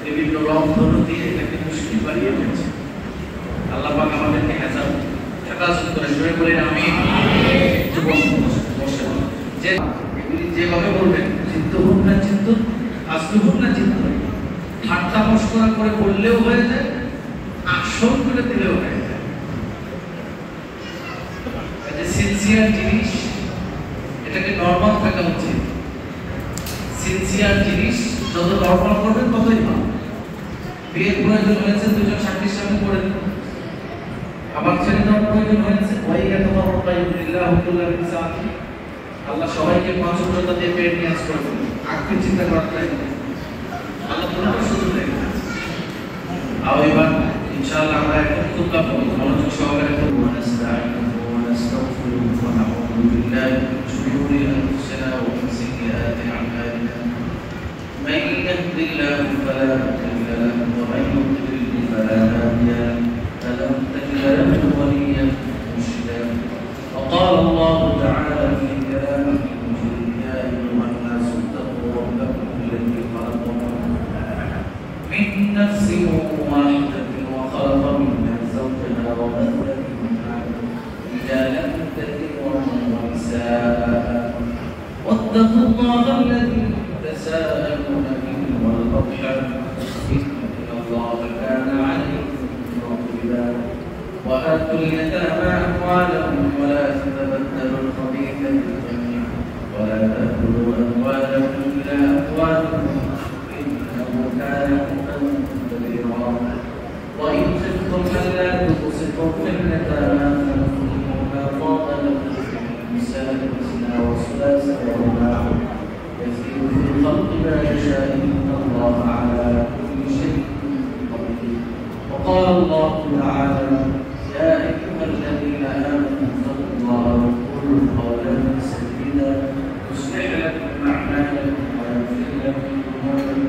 বিভিন্ন রংধনু দিয়ে এটাকে মুশকিল বানিয়ে দিয়েছে। আল্লাহ পাক আমাদেরকে হেফাজত করে শুয়ে বলেন আমিন। যে এগুলি যেভাবে বলবেন চিত্ত হোক না চিত্ত, আস্তু হোক না চিত্ত, ঠাট্টা মশকরা করে বললেও হয়ে যায়, আসল করে দিলেও হয়ে যায়। এটা সিনসিয়ার জিনিস, এটাকে নরমাল থাকা উচিত। সিনসিয়ার জিনিস যত নরমাল করবেন ততই ভালো। বিয়ের প্রয়োজন হয়েছে দুজন সাক্ষীর সামনে করে দিন, আবার ছেড়ে দেওয়ার প্রয়োজন হয়েছে আল্লাহ সবাইকে পঞ্চমতা দিয়ে পেট নিয়াজ করবেন, আজকে চিন্তা করতে আল্লাহ পুরোটা সুযোগ রেখে দিয়েছে। আর এবার ইনশাআল্লাহ আমরা এখন খুব মনোযোগ সহকারে করব। ونستغفره ونعوذ بالله من شرور انفسنا ومن سيئات اعمالنا من يهد الله فلا مضل له ومن يضلل فلا هادي له فلن تجد له وليا مرشدا. وقال الله تعالى في كلامه المجيد يا ايها الناس اتقوا ربكم الذي خلقكم من نفس واحده وخلق منها زوجها وبث منهما رجالا كثيرا ونساء واتقوا الله الذي تساءلون به والارحام ان الله كان عليكم رقيبا. وآتوا اليتامى أموالهم ولا تتبدلوا الخبيث بالطيب ولا تأكلوا أموالهم إلى أموالكم إنه كان حبا كبيرا. وإن خفتم ألا تقسطوا في اليتامى فانكحوا ما طاب لكم من النساء مثنى وثلاث ورباع يزيد في الخلق ما يشاء إن الله على كل شيء قدير. وقال الله تعالى يا أيها الذين آمنوا اتقوا الله وقولوا قولا سديدا يصلح لكم أعمالكم ويغفر لكم ذنوبكم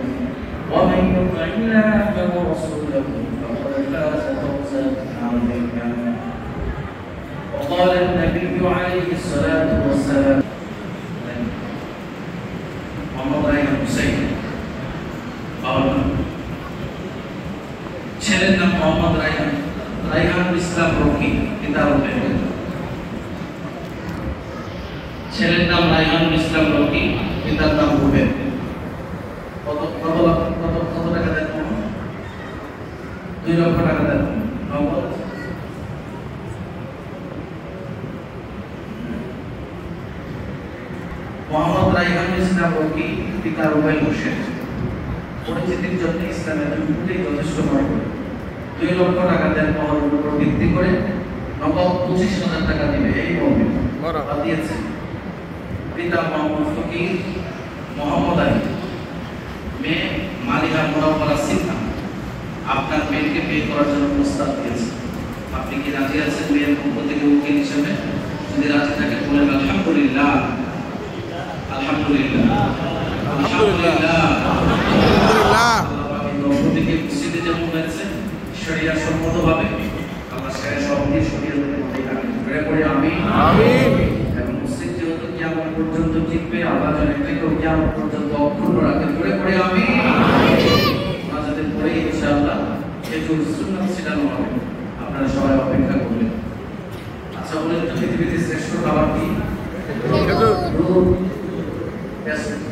ومن يطع الله ورسوله فقد فاز فوزا عظيما. وقال النبي عليه الصلاة والسلام محمد রায়হান হুসাইন ছেলের নাম মোহাম্মদ রায়হান, রায়হানুল ইসলাম রকি কিতাব লেখেন। ছেলের নাম রায়হানুল ইসলাম রকি, পিতার নাম রুবেল। কত টাকা দেন? 2 লক্ষ টাকা দেন। মোহাম্মদ রায়হানুল ইসলাম রকি, পিতা রুবেল হোসেন। পরিচিতির জন্য ইসলামের দুটোই যথেষ্ট মনে করে 2 লক্ষ টাকা দেন মহরের উপর ভিত্তি করে নগদ 25,000 টাকা দিবে এই মর্মে দিয়েছে। পিতা মোহাম্মদ ফকির মোহাম্মদ আলী, মেয়ে মালিহা মুনাওয়ারা সিনহা। আপনার মেয়েকে বিয়ে করার জন্য প্রস্তাব দিয়েছে, আপনি কি রাজি আছেন মেয়ের পক্ষ থেকে উকিল হিসেবে? যদি রাজি থাকেন বলেন আলহামদুলিল্লাহ। আলহামদুলিল্লাহ আলহামদুলিল্লাহ আলহামদুলিল্লাহ। দম্পতিকে মসজিদে যেমন হয়েছে শরিয়া সম্মতভাবে আল্লাহ সবই শরিয়াতের মধ্যে রাখেন। করে আমিন আমিন। এবং মসজিদ যেহেতু কিয়ামত পর্যন্ত টিকবে, আল্লাহ যেন এটাকেও কিয়ামত পর্যন্ত অক্ষুণ্ণ রাখেন। করে আমিন আমিন। নামাজের পরে ইনশাআল্লাহ খেজুর সুন্নাত ছিলানো হবে, আপনারা সবাই অপেক্ষা করবেন। আচ্ছা বলেন তো পৃথিবীতে শ্রেষ্ঠ খাবার কি? দুধ।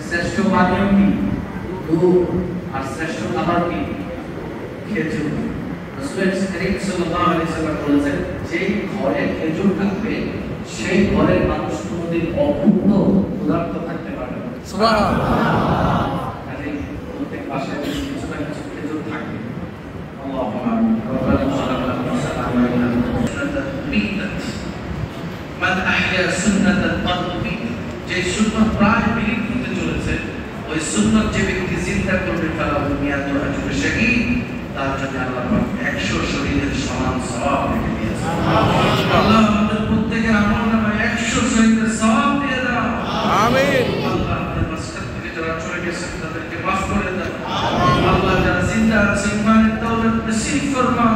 শ্রেষ্ঠ পানীয় কি? দুধ। আর শ্রেষ্ঠ খাবার কি? খেজুর। রাসূল করিম সাল্লাল্লাহু আলাইহি ওয়াসাল্লাম বলেছেন যেই ঘরে খেজুর থাকবে সেই ঘরের মানুষ কোনোদিন অভুক্ত ক্ষুধার্ত থাকতে পারবে না। সুবহানাল্লাহ। কাজে প্রত্যেক বাসায় কিছু না কিছু খেজুর থাকবে। আল্লাহুম্মা আমিন। রব্বানা সাল্লাল্লাহু আলাইহি ওয়াসাল্লাম মান আহয়া সুন্নাতান কদ উমিত, যে সুন্নাত প্রায় বিলীন হতে চলেছে, ওই সুন্নাত যে ব্যক্তি জিন্দা করবে ফালাহু মিয়াতু আজর শাহীদ, তার জন্য আল্লাহ পাক 100 শহীদের সমান সওয়াব রেখে দিয়েছেন। আল্লাহ আমাদের প্রত্যেকের আমলনামায় 100 শহীদের সওয়াব দিয়ে দাও। আমিন। আল্লাহ আমাদের মাসকাত থেকে যারা চলে গেছে তাদেরকে মাফ করে দাও। আল্লাহ যারা জিন্দা আছে ইমানের দৌলত নসিব ফরমাও।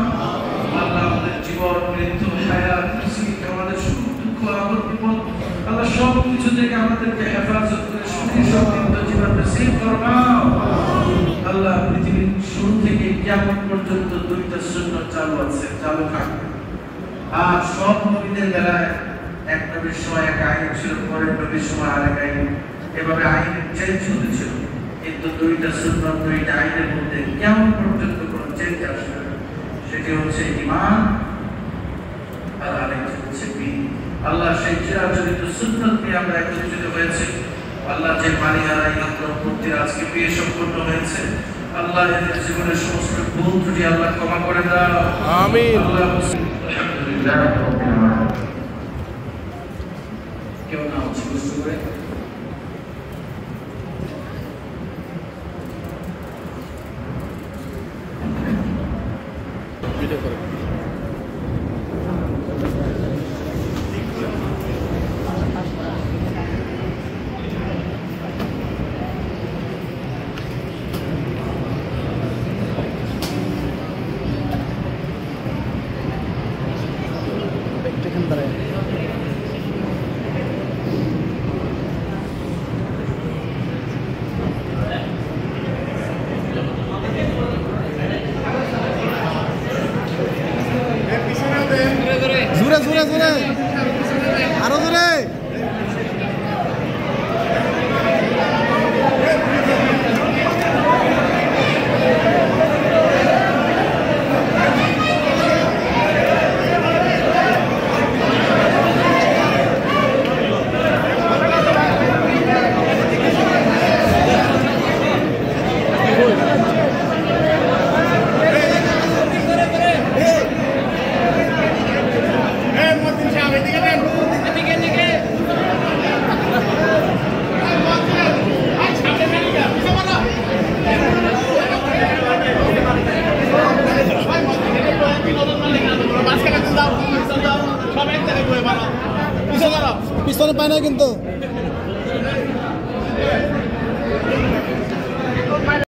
আল্লাহ আমাদের জীবন মৃত্যু হায়াত নসিব, আমাদের সুখ দুঃখ আপদ বিপদ আল্লাহ সব কিছু থেকে আমাদেরকে হেফাজত করে সুখী সমৃদ্ধ জীবন নসিব ফরমাও। আল্লাহ পৃথিবীর শুরু থেকে কিয়ামত পর্যন্ত দুইটা সুন্নাত চালু আছে, চালু থাকবে। আর সব নবীদের বেলায় এক নবীর সময় এক আইন ছিল, পরের নবীর সময় আরেক আইন, এভাবে আইন চেঞ্জ হতেছিল। কিন্তু দুইটা সুন্নাত, দুইটা আইনের মধ্যে কিয়ামত পর্যন্ত কোনো চেঞ্জ আসবে না। সেটি হচ্ছে ঈমান আর আরেকটি হচ্ছে বিন। আল্লাহ সেই চিরাচরিত সুন্নাত নিয়ে আমরা একত্রিত হয়েছি। আল্লাহ যে মালিহারা ইমাম দম্পতির আজকে বিয়ে সম্পন্ন হয়েছে, আল্লাহ এদের জীবনের সমস্ত ভুল ত্রুটি আল্লাহ ক্ষমা করে দাও, আমিন। আলহামদুলিল্লাহ। কেউ না হচ্ছে বুঝতে করে ভিডিও করে জোরে জোরে জোরে আরো জোরে। পিছনে পায় না কিন্তু।